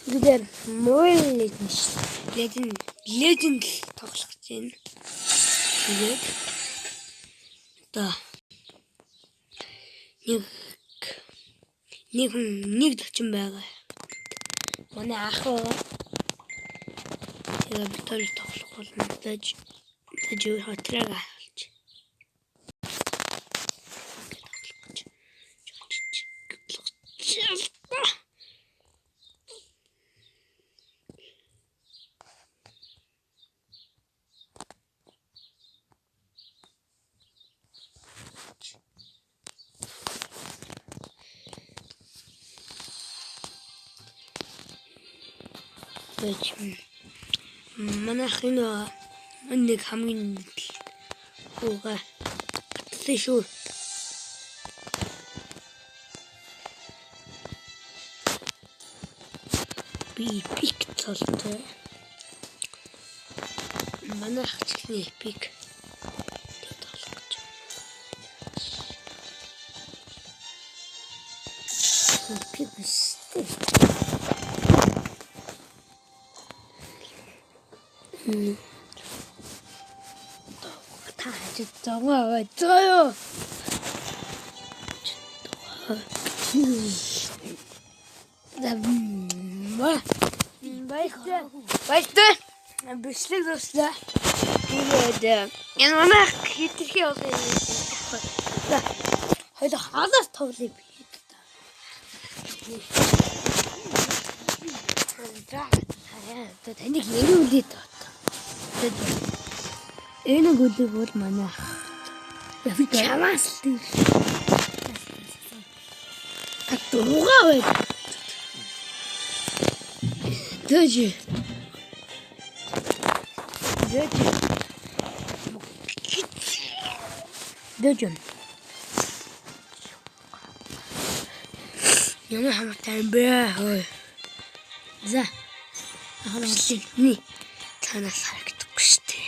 Тэгээд Mobile Legend тоглох гэж байна. Тэгээд одоо нэг төчин байгаа. Манай ах байгаа. Тэгээд бид хоёр тоглох болно. Тэгж хатраг авч. Манай хин нэг хамгийн хуугаа татсан шүү. Би пик цолтой. Манай хачны пик. Пик сте. 다 아주 정화했어요. Weißt du? Ein bisschen lustig. Энэ манай хитрхи яваа. Хоёул хадаас тоглоё би. Таныг ярүүлээд байна. Энэ гүдэг бол манай. Яг чамаас л. Атуугаа бай. Дэжи. Ямар хамаатай юм бэ? За. Ахлаа. Танаас харагдахгүй штэ.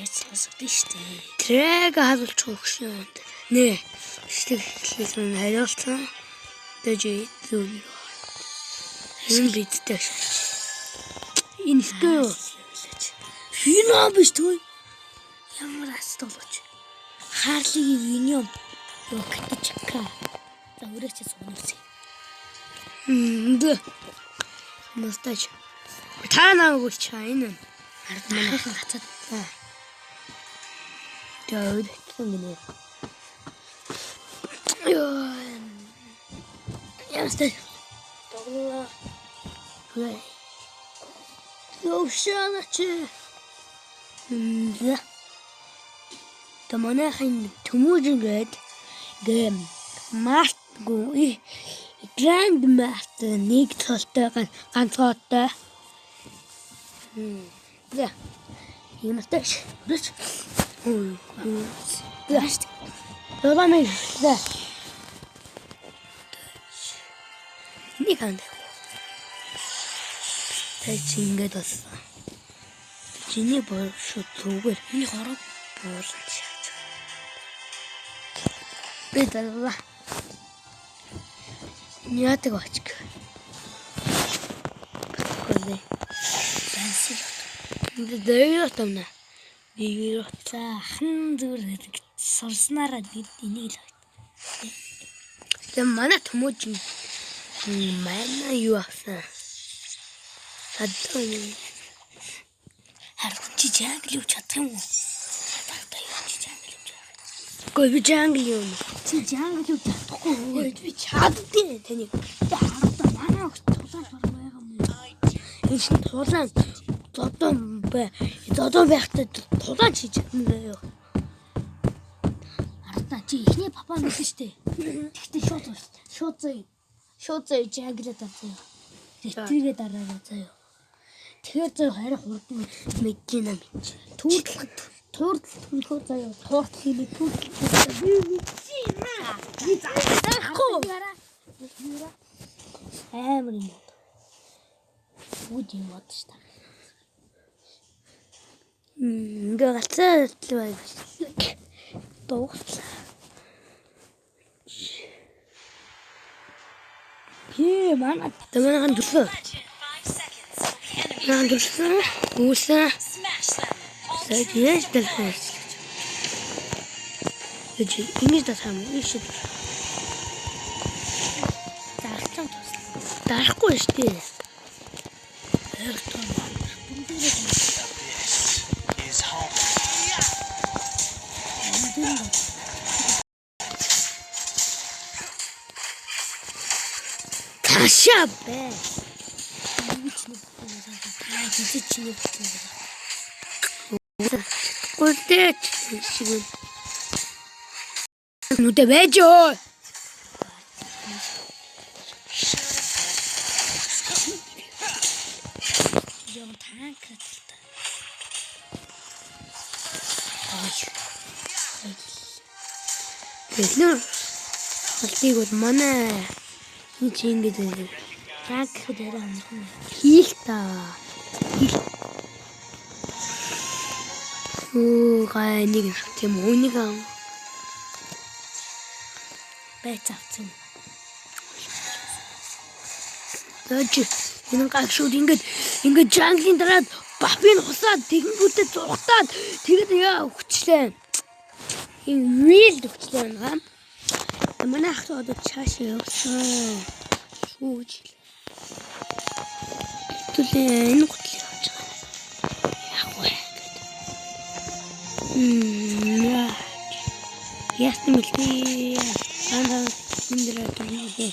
Яаж сонсогдсон штэ. Трэг харуулж өгч юм. Нэ. Штэг хэлсэн хариулсан. Дэжи зүг. Энэ бидтэй шаач. Энэ стөө. Фино биш той. Ямар астолооч. Харлигийн виньом. Юу катчка. За өрөөч сонирс. Настач. Та намайг чайна. Манай хацад. Дээд гинэ. Ястэ. Тоглоо. Плей. Лошанач. Да. Таманахын төмөжгээд гэм мартгүй Grand Master нэг цолтой ганцгоотой. Да. Юмташ. Бич. Да. Томамэ. Да. Нэг анд. Тэч ингэж болсон. Чиний боо шүү зүгээр. Миний хорог буулсан шаач. Бэтэлва. Яатаг очг. Бэтгүүлээ. Бэнсил. Дэйгэр томна. Дэйгэр за хан зүгээр сурснараа энийг л. Тэг манай төмөж манай юу асан. Хадтаа. Харин чи жангл юу чадах юм уу? Ой би жангл юм. Чи жангл юу чадахгүй. Би чаддیں۔ Тэнийг. Хараа манай тулаан байгаа юм. Энэ шин тулаан зодон байхтай тулаан хийж чадна юу? Хараа чи ихний папа мэдэн штэ. Тэгтээ шууд зөө жангл тавцаа. Тэрийгээ дараагаа заяа. Тэгэхээр зөө харин хурдан мэдгийна мэд. Туурдал заяа. Туурдал хийлээ туурдал. Би заахгүй. Амар юм. Үгүй мод ш та. Ингээ гацаа л бай. Дуусла. Хээ манай тамаахан дүрсэн. Наа дүрсэн. Үүсэн. Сэжээс дэлхэс. Эцэг ингэж тасам ишээ. Дарахгүй шүү дээ. Ташаабэ. Гүлдэж шиг. Нүдэ байж ёо. Яа танк. Эхнэр халтыг бол манай энэ чи ингэж танк дээр амархан хийх та. Гай нэг тийм үнийг байцаавцсан. Дэж энэ гашууд ингэж джанглын дараад бабын хусаад тэгэнгүүтээ зургатаад тэгээд яа өгчлээ. Энэ real өгчлээ наа. Манай ах одоо чаашаа явсан. Шүүж. Түлээ энэ готлыг авч байгаа. Яг вэ. Ястан мэлтэй. Андаа индэрэ тэнийгээ.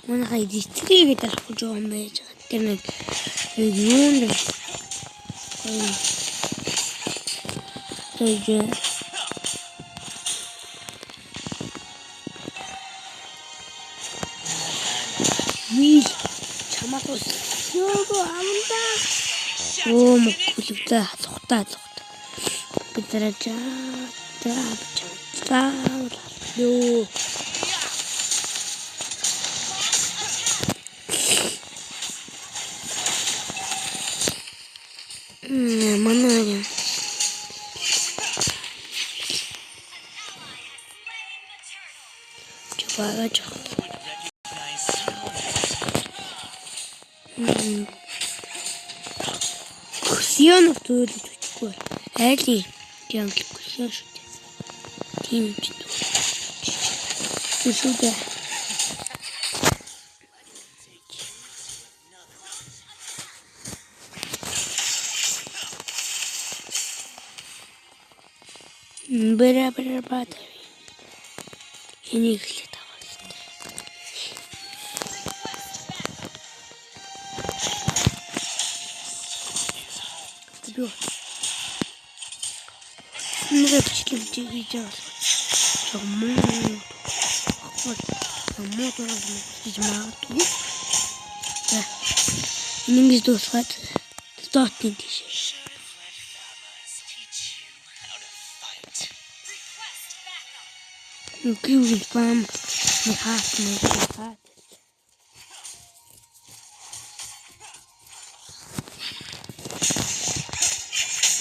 Манай дистрикт авах гэж байгаа юм байж байгаа. Тэр нэг юунд Вил чамаатус ёо амда. Оо мөглөвдөө цухтаа. Бидрачаа ёо. Манай чувак. Кусион туулж үчгүй. Айли янгл кусион шүү дээ. Тийм ч дүү. Үсүдэ. Бара бат. Энийг л таваас. Тэгвэл нэг бичлэг хийж байгаа. Чамаа. Чамаа гэж магадгүй. Энийг дуусгаад стартын тийш. Гүйл бам хаас нэг хаа.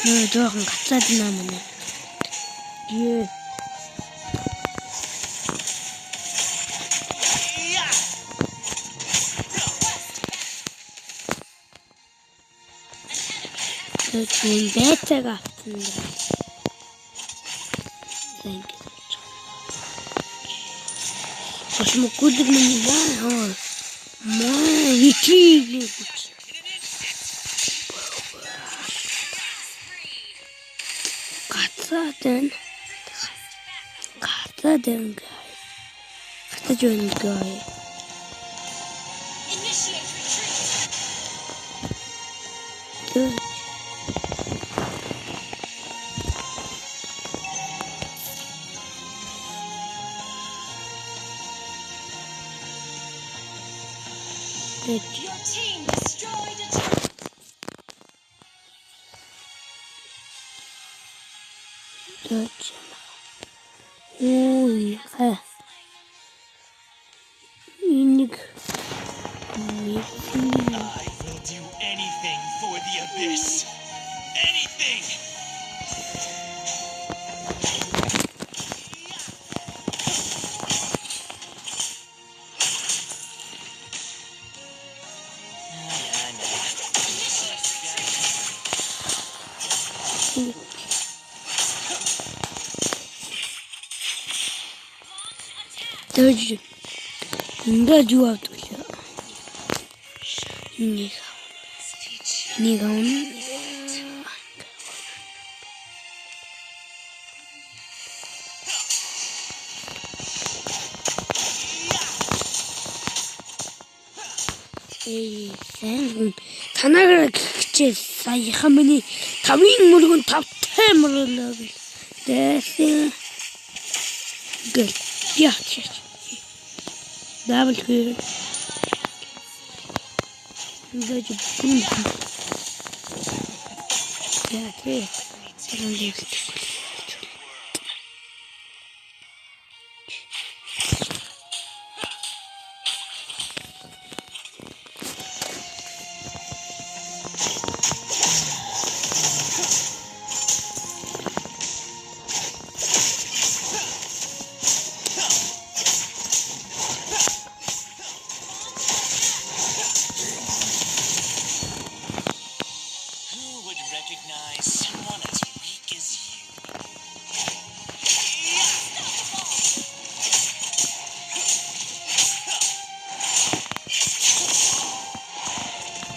Нөө жоохон гацаад байна мөн. Ее. Тэгвэл байтаг авсан. Thank you. Почему кудик не знаю? Ичи. Кацаден гай. Кацаден гай. Your team destroyed a turret. Good. Unique. will do anything for the abyss. Anything. Дэж ингээд юу авдаг лээ. Нэг он сэн танаар гिचээ саяхан миний 5-ын мөргөн 5-тай мөргөлөө гэл. Дэсэн гэл яач. Дабл хэр. Ингээд юм. Яач. Someone as weak as you.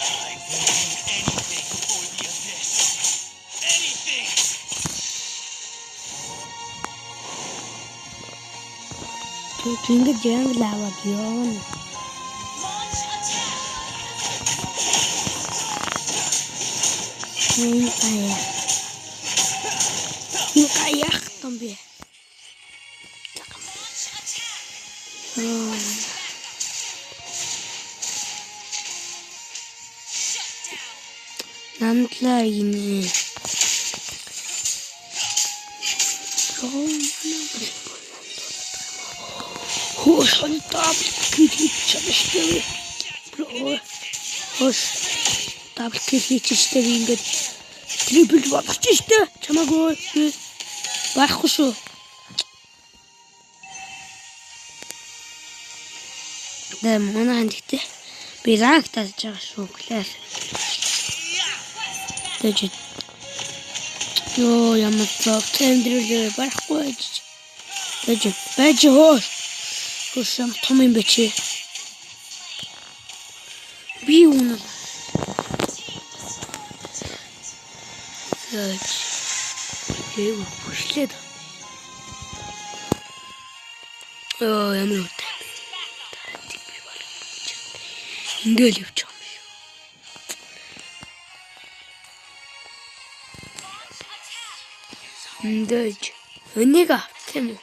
I will do anything for the abyss. Anything. Çünkü canım lava diyor. Kayak tambi. Nantla ini. Hoş hadi küçük çalıştı. Hoş küçük işte ингээд трипл болгоч штэ чамаагүй байхгүй шүү. Дэм манай хандигтэй би ранг тааж байгаа шүү гэлээ. Тэжи ёо ямар цог тэмдэрлээ байхгүй байж. Тэжи байж хоош. Хөшөм том юм бэчи. Би үнэ Эй, пушлет. Оо, ямар үт. Ингээл явж байгаа юм шүү. Эндэж энийг авт юм уу?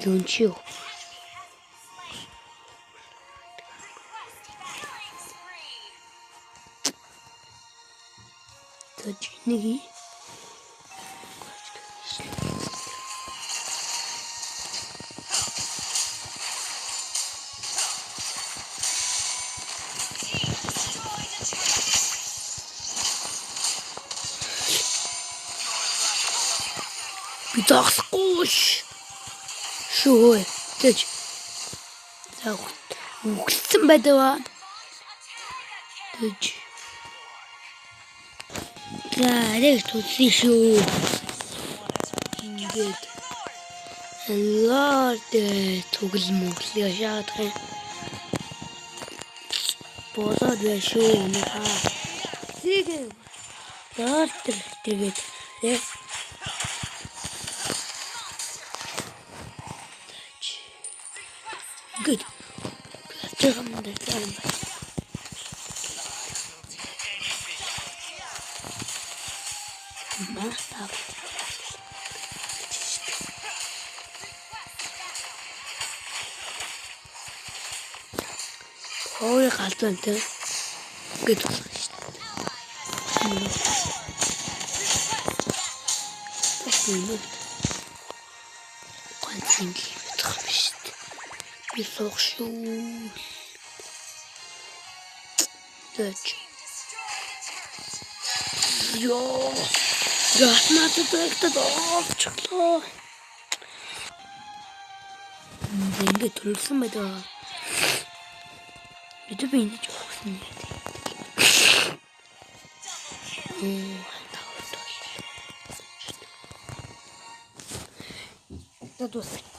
Don't you? Точнее. Битахскуш. Шой, тэч. Так. Үгсэн байдгаа. Тэч. Ярэг туссан шүү. Ингээд. Лорд түгэл мөглөө шаадах. Болоод байна шүү. Зигээ. Лорд тэгээд. Good. Oh, я галзантай. Good. Ini ганцхан л бодох юм шүү дээ. Би суух шүү. Дэч. Ёо. Ясматад овчлоо. Ингээд төрөлсөн байдаг. Бид энэ жоохсон юм. Dat was